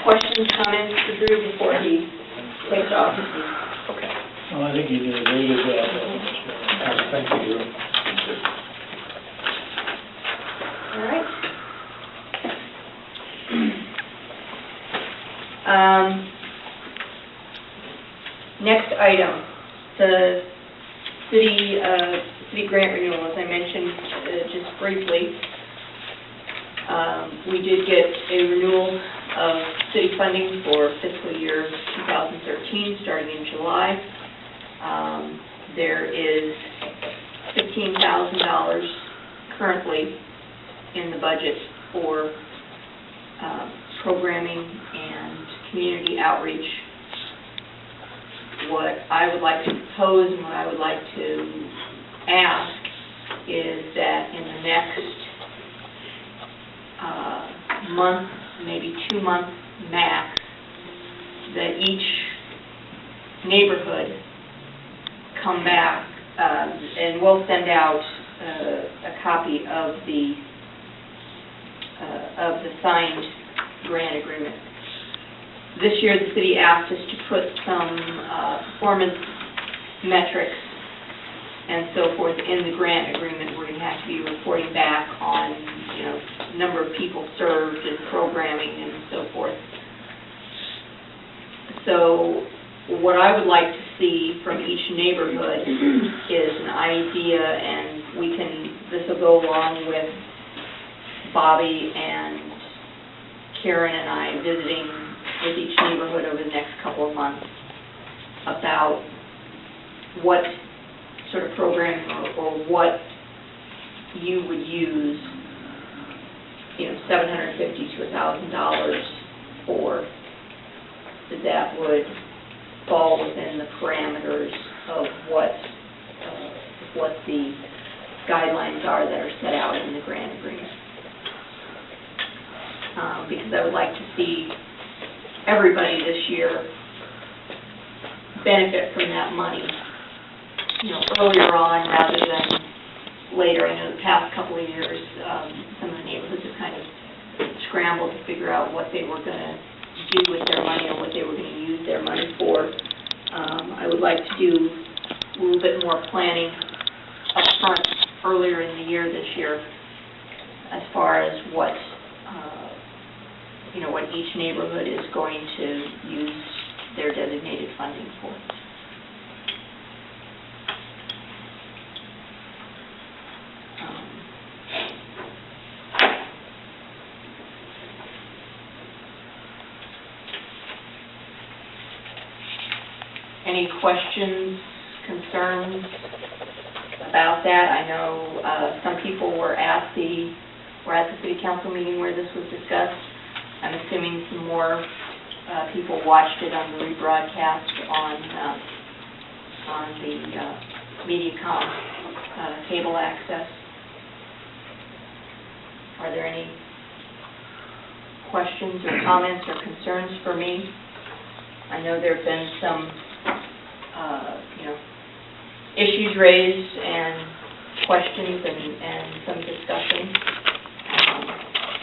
questions, comments for Drew before he takes off? Okay. Well, I think you did a very good job. Thank you, Drew. All right. Next item, the city grant renewal. As I mentioned just briefly, we did get a renewal of city funding for fiscal year 2013, starting in July. There is $15,000 currently in the budget for programming and community outreach. What I would like to propose and what I would like to ask is that in the next month, maybe 2 months max, that each neighborhood come back and we'll send out a copy of the signed grant agreement. This year the city asked us to put some performance metrics and so forth in the grant agreement. We're going to have to be reporting back on, number of people served and programming and so forth. So what I would like to see from each neighborhood is an idea, and this will go along with Bobby and Karen and I visiting with each neighborhood over the next couple of months about what sort of programming or what you would use, $750 to $1,000 for, that would fall within the parameters of what the guidelines are that are set out in the grant agreement. Because I would like to see everybody this year benefit from that money, earlier on rather than later. I know the past couple of years, some of the neighborhoods have kind of scrambled to figure out what they were going to do with their money or what they were going to use their money for. I would like to do a little bit more planning up front earlier in the year this year as far as what what each neighborhood is going to use their designated funding for. Any questions, concerns about that? I know some people were at the city council meeting where this was discussed. I'm assuming some more people watched it on the rebroadcast on the MediaCom cable access. Are there any questions or comments or concerns for me? I know there have been some issues raised and questions and some discussion.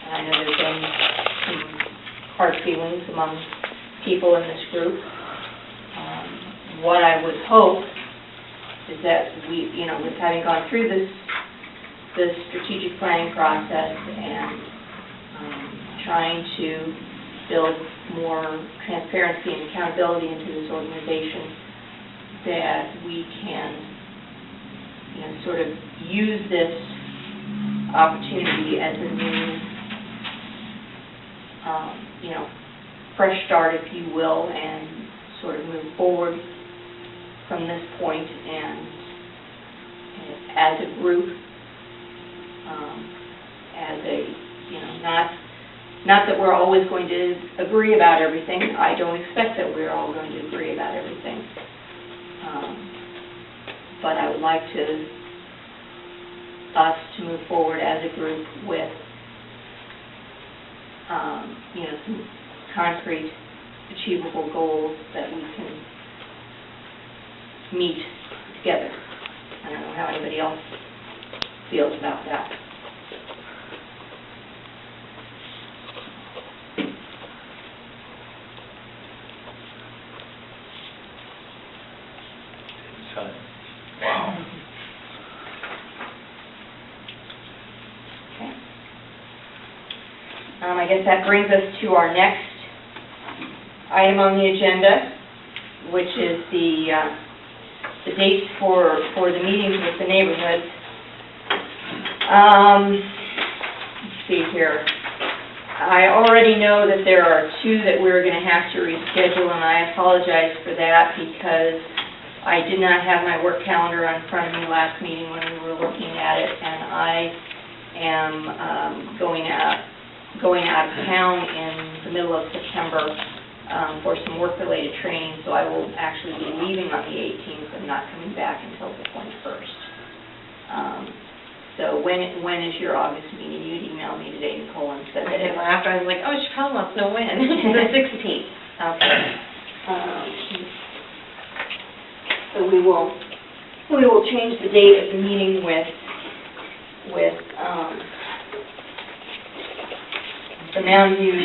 And I know there's been some hard feelings among people in this group. What I would hope is that we, with having gone through this strategic planning process and trying to build more transparency and accountability into this organization, that we can, sort of use this opportunity as a new, fresh start, if you will, and sort of move forward from this point and as a group, as a, not that we're always going to agree about everything. I don't expect that we're all going to agree about everything. But I would like us to move forward as a group with, some concrete, achievable goals that we can meet together. I don't know how anybody else feels about that. guess that brings us to our next item on the agenda, which is the dates for the meetings with the neighborhoods. Let's see here. I already know that there are two that we're going to have to reschedule, and I apologize for that because I did not have my work calendar in front of me last meeting when we were looking at it, and I am going out of town in the middle of September for some work-related training, so I will actually be leaving on the 18th and not coming back until the 21st. So when is your August meeting? You'd emailed me today, Nicole, and said I that did it laugh. I was like, oh, she probably wants to know when. The 16th. Okay. So we will change the date of the meeting with the Mountain View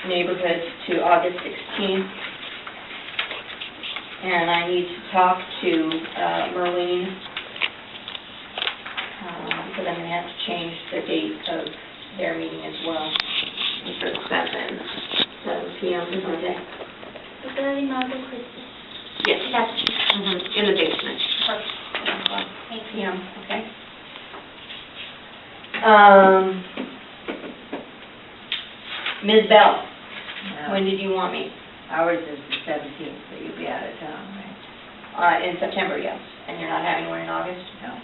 neighborhoods to August 16th. And I need to talk to Merlene, because I'm going to have to change the date of their meeting as well. For 7 p.m. Monday. Is there any Mother Christmas? Yes. That's In the basement. perfect. 8 p.m., okay. Ms. Bell, when did you want me? Ours is the 17th, so you'll be out of town, right? In September, yes. And you're not having one in August? No,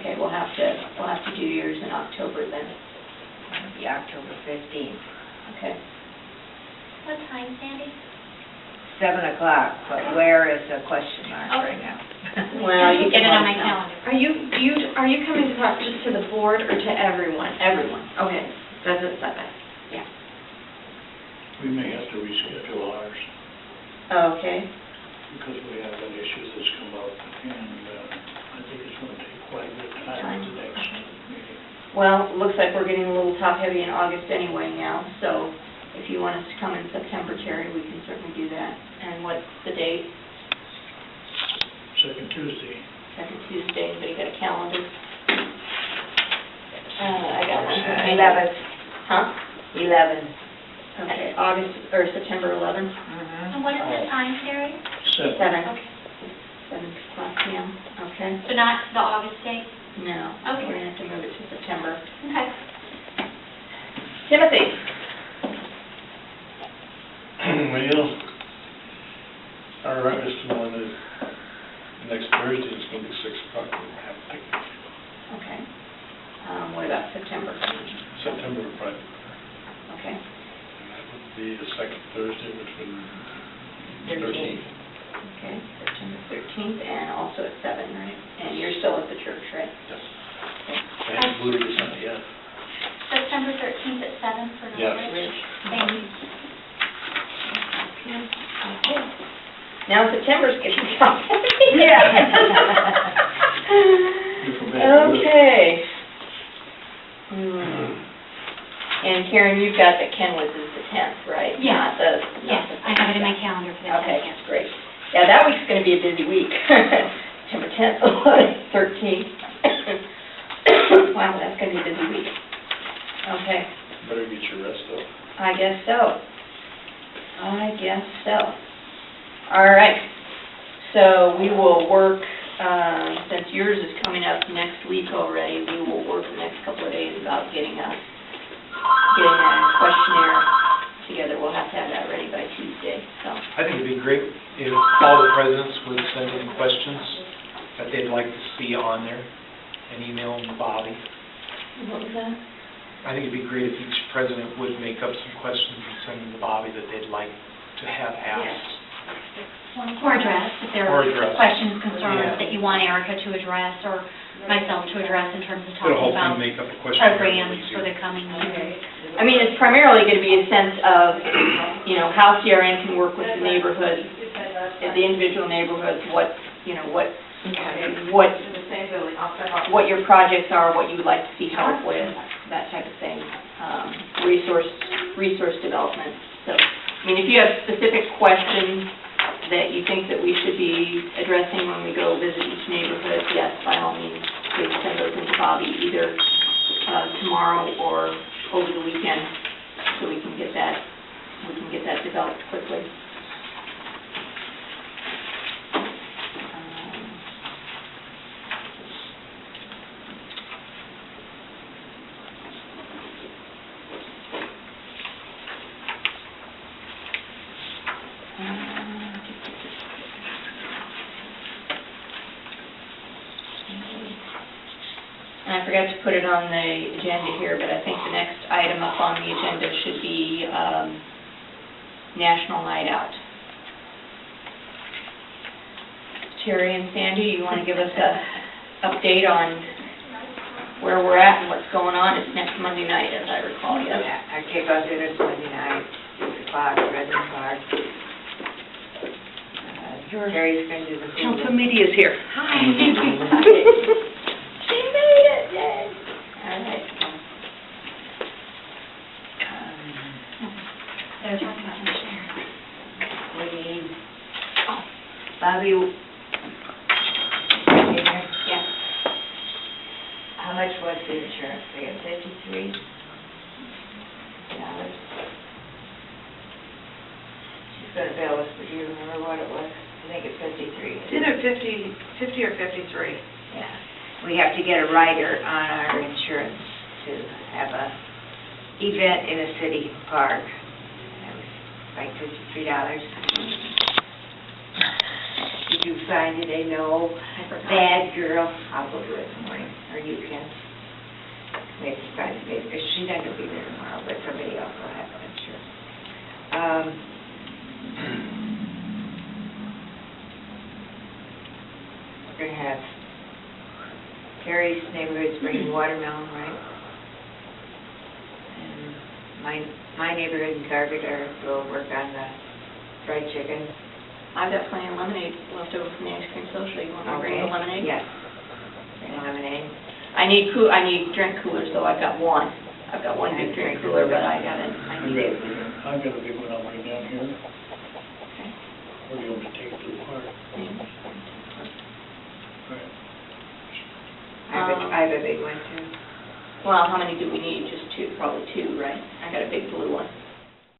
Okay, we'll have to do yours in October then. it'll be October 15th. Okay. What time, Sandy? 7 o'clock, but where is a question mark right now? Well, you Get can it on let my us know. calendar. Are you coming to talk just to the board or to everyone? Everyone. Okay, that's it, that. Yeah. We may have to reschedule ours Okay. because we have an issue that's come up, and I think it's going to take quite a bit of time at the next meeting. Well, it looks like we're getting a little top-heavy in August anyway now, so if you want us to come in September, Terry, we can certainly do that. And what's the date? Second Tuesday. Second Tuesday, anybody got a calendar? I got one. 11th. Huh? 11. Okay, August, or September 11th? Mm-hmm. And what is the time, Terry? 7. 7. Okay. 7 o'clock p.m., okay? So not the August date? No, Okay. we're going to have to move it to September. Okay. Timothy? Well, our August one is, next Thursday is going to be 6 o'clock, we'll have a picnic. Okay. What about September? September, right, Okay. and that would be the second Thursday, which would be 13th. 13th. Okay, September 13th, and also at 7, right? And you're still at the church, right? Yes. I haven't moved this on yet. September 13th at 7 for Yes. Norwich. Thank you. Okay. Now September's getting complicated. You're from Vancouver. Okay. And Karen, you've got that Kenwood's is the 10th, right? Yes. Not the... Yes, I have it in my calendar for the 10th. Okay, great. Yeah, that week's going to be a busy week. September 10th, 11th, 13th. Wow, that's going to be a busy week. Okay, Better get your rest though. I guess so. All right. So we will work, since yours is coming up next week already, we will work the next couple of days about getting a questionnaire together. We'll have to have that ready by Tuesday, so. I think it'd be great if all the presidents would send in questions that they'd like to see on there and email them to Bobby. What was that? I think it'd be great if each president would make up some questions and send them to Bobby that they'd like to have asked. Or address, if there Or are address. questions, concerns Yeah. that you want Erica to address or myself to address in terms of It'll talking help about them make up a question. programs for the coming year. I mean, it's primarily going to be a sense of, you know, how CRN can work with the neighborhood, the individual neighborhoods, what your projects are, what you would like to see help with, that type of thing, resource development. So, I mean, if you have specific questions that you think that we should be addressing when we go visit each neighborhood, yes, by all means, please send those into Bobby either tomorrow or over the weekend, so we can get that developed quickly. And I forgot to put it on the agenda here, but I think the next item up on the agenda should be National Night Out. Terry and Sandy, you want to give us a update on where we're at and what's going on? It's next Monday night, as I recall, yes. Yeah, our kickoff dinner's Monday night, 6 o'clock, Redmond Park. Terry's going to do the food. Council media's here. Hi. She made it, yay. All right. They're talking about missionary. We need, Bobby, Yeah. how much was the insurance? We got $53. She's gonna bill us, but do you remember what it was? I think it's 53. It's either 50 or 53. Yeah. We have to get a rider on our insurance to have a event in a city park. That was like $53. Did you sign today? No. I forgot. Bad girl. I'll go do it in the morning, or you can. We have to sign the paper. She's not gonna be there tomorrow, but somebody else will have it, I'm sure. We're gonna have Terry's Neighborhoods bringing watermelon, right? And my neighborhood in Target will work on the fried chicken. I've got plenty of lemonade left over from the ice cream social. You want me to bring the lemonade? Yes. Bring lemonade. I need drink coolers, though. I've got one. I've got one big drink cooler, but I need it. I've got a big one I'll bring down here. Okay. Or do you want me to take it to the park? Right. I have a big one too. Well, how many do we need? Just two, probably two, right? I got a big blue one.